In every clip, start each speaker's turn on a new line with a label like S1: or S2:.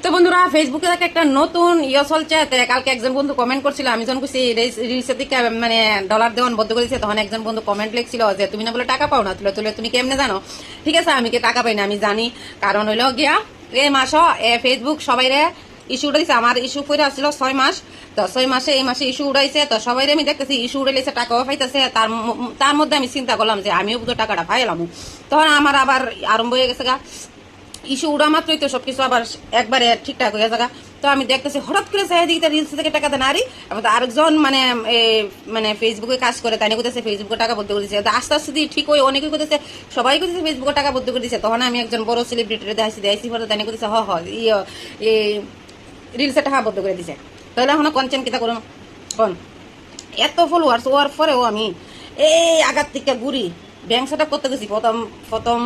S1: তো বন্ধুরা ফেসবুকে একটা নতুন চলছে। কালকে একজন বন্ধু কমেন্ট করছিল, আমি যখন খুশি রিলসের দিকে মানে ডলার দেওয়ান বন্ধ করে দিয়েছে, তখন একজন বন্ধু কমেন্ট লিখছিল যে তুমি না বলে টাকা পাও না, তুলে তুলে তুমি কেমনে জানো? ঠিক আছে, আমি কি টাকা পাই না আমি জানি, কারণ হইলো গিয়া এই মাস ফেসবুক সবাই রে ইস্যু উঠাইছে। আমার ইস্যু করে আসছিল 6 মাস, তো 6 মাসে এই মাসে ইস্যু উঠাইছে, তো সবাই আমি দেখতেছি ইস্যু উঠাইছে, টাকাও পাইতেছে। তার মধ্যে আমি চিন্তা করলাম যে আমিও তো টাকাটা পাইলাম, তখন আমার আবার আরম্ভ হয়ে গেছে গা ইস্যু উড়া মাত্রই তো সবকিছু আবার একবারে ঠিকঠাক হয়ে যাগা। তো আমি দেখতেছি হঠাৎ করে চাই দিকে রিলস থেকে টাকা দেন আরি, আরেকজন মানে ফেসবুকে কাজ করে তাই করতেছে ফেসবুকে টাকা বদ্ধ করে দিচ্ছে। আস্তে আস্তে ঠিক ওই অনেকেই করতেছে, সবাই করতেছে ফেসবুকে টাকা বদ্ধ করে দিচ্ছে। তখন আমি একজন বড় সেলিব্রিটির দেখাইছি পরে তাই করতেছে রিলসে টাকা বদ্ধ করে দিছে। তাহলে এখন কনটেন্ট কিতা করুন কোন? এত ফলোয়ার্স ওয়ার পরেও আমি এই আগার থেকে ঘুরি ব্যাংক সেট আপ করতে গেছি। প্রথম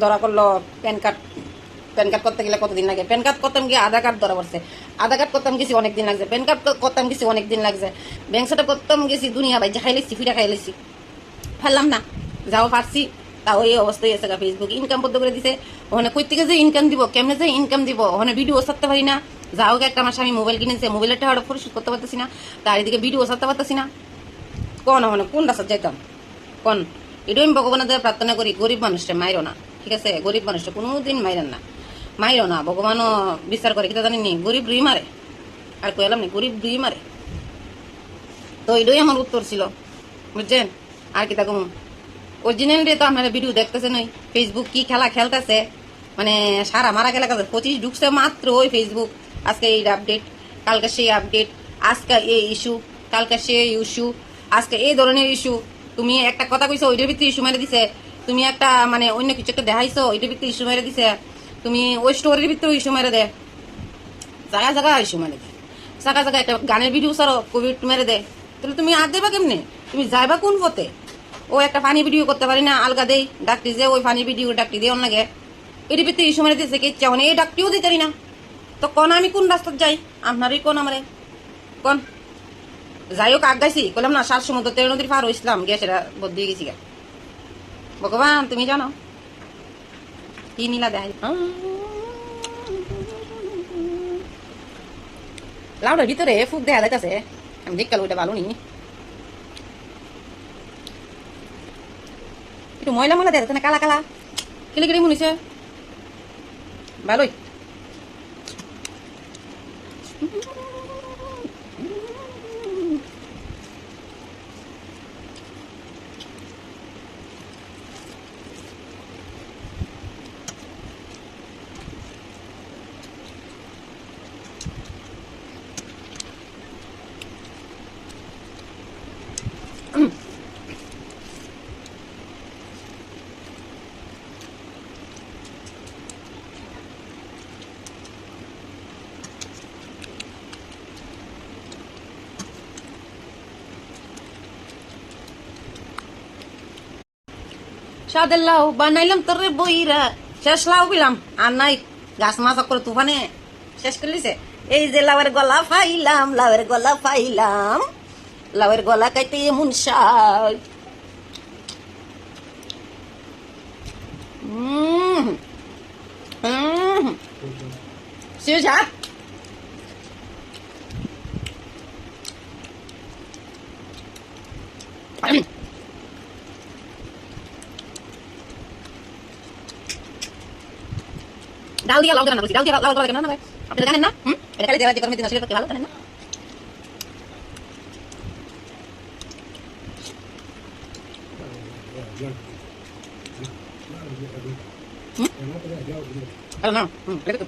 S1: ধরা করলো প্যান কার্ড করতে গেলে কতদিন লাগে, প্যান কার্ড করতাম গিয়ে আধার কার্ড ধরা পড়ছে, আধার কার্ড করতাম গেছি অনেকদিন লাগছে, প্যান কার্ড করতাম গেছি অনেকদিন লাগছে, ব্যাংক সেট আপ করতাম গেছি দুনিয়া ভাই খাই লেছি ফিরা খাই লেছি, ফেললাম না যাও পারছি। তাও এই অবস্থায় এসে ফেসবুক ইনকাম বন্ধ করে দিছে। ওখানে কই থেকে যে ইনকাম দিব, কেমনে যে ইনকাম দিব, ওখানে ভিডিও ছাড়তে পারি না। যাও একটা মাসে আমি মোবাইল কিনেছে, মোবাইলের টাকা পরিশোধ করতে পারতেছি না, তার এদিকে ভিডিও ছাড়তে পারতেছি না। কোন কোন রাস্তা যাইতাম কোন? এটাই আমি ভগবানের দ্বারা প্রার্থনা করি, গরিব মানুষটা মাইরো না, ঠিক আছে? গরিব মানুষটা কোনোদিন মাইরেন না, মাইরো না। ভগবানও বিচার করে কিতা জানি নি, গরিব রুই মারে, আর কইলাম নি গরিব রুই মারে। তো এটাই আমার উত্তর ছিল, বুঝছেন? আর কিতা কম অরিজিনাল রে তো আপনারা ভিডিও দেখতেছেন, ওই ফেসবুক কি খেলা খেলতেছে, মানে সারা মারা খেলা খেলতেছে। 25 ঢুকছে মাত্র ওই ফেসবুক, আজকে এই আপডেট, কালকে সেই আপডেট, আজকে এই ইস্যু, কালকে সেই ইস্যু, আজকে এই ধরনের ইস্যু। তুমি একটা কথা কইছো ওইটার ভিত্তি ইস্যু মেরে দিছে, তুমি একটা মানে অন্য কিছু একটা দেখাইছো ওইটার ভিত্তি ইস্যু মেরে দিছে, তুমি ওই স্টোরির ভিতরে ইস্যু মেরে দে, জায়গা জায়গা ইস্যু মেরে দে, জায়গা জায়গা একটা গানের ভিডিও ছাড়ো কোভিড মেরে দে। তাহলে তুমি আর দেবা কেমনে? তুমি যাইবা কোন পথে? ও একটা ফানি ভিডিও করতে পারি না, আলগা দেই ডাকটি যে ওই ফানি ভিডিও ডাকটি দিয়ে লাগে, এর ভিতরে ইস্যু মেরে দিচ্ছে কে চাও এই ডাকটিও দিতে পারি না। তো কোন আমি কোন রাস্তায় যাই? আপনারই কোন আমারে কোন? যাই হোক আগ গাইছি বললাম না, 7 সমুদ্র 13 নদীর পার হইছিলাম, গ্যাসের বদ্ধ দিয়ে গেছি গা। ভগবান তুমি জানো কি নীলা দেখাই। লাউডার ভিতরে ফুক দেখা যাইতেছে, আমি দেখতে ওইটা ভালো নি, একটু ময়লা ময়লা দেখা যাচ্ছে না, কালা কালা কিলে কিলে মনে হচ্ছে ভালোই। সাদের লাউ বানাইলাম তোরে বইরা, শেষ লাউ বিলাম আর নাই, গাছ মাছ করে তুফানে শেষ করে লিছে। এই যে লাউয়ের গলা ফাইলাম, লাউয়ের গলা ফাইলাম, লাউয়ের গলা কাইতে এমন সাই। শেষ হাত ডাল দিয়া লাউ কেন বলছি, ডাল দিয়া লাউ কেন না? আপনি জানেন না? এটা খালি দেওয়া যে কর্মী দিন আসলে ভালো জানেন না? ভালো না? এটা তো